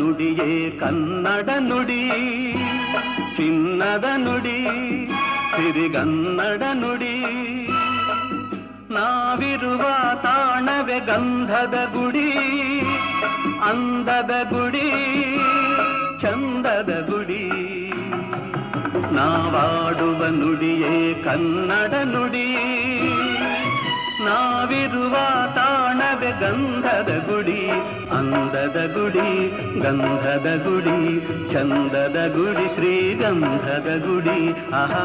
ನುಡಿಯೇ ಕನ್ನಡ ನುಡಿ, ಚಿನ್ನದ ನುಡಿ, ಸಿರಿಗನ್ನಡ ನುಡಿ. ನಾವಿರುವ ತಾಣವೇ ಗಂಧದ ಗುಡಿ, ಅಂದದ ಗುಡಿ, ಚಂದದ ಗುಡಿ. ನಾವಾಡುವ ನುಡಿಯೇ ಕನ್ನಡ ನುಡಿ, ನಾವಿರುವ ತಾಣವೇ ಗಂಧದ ಗುಡಿ, ಅಂದದ ಗುಡಿ, ಗಂಧದ ಗುಡಿ, ಚಂದದ ಗುಡಿ, ಶ್ರೀಗಂಧದ ಗುಡಿ. ಆಹಾ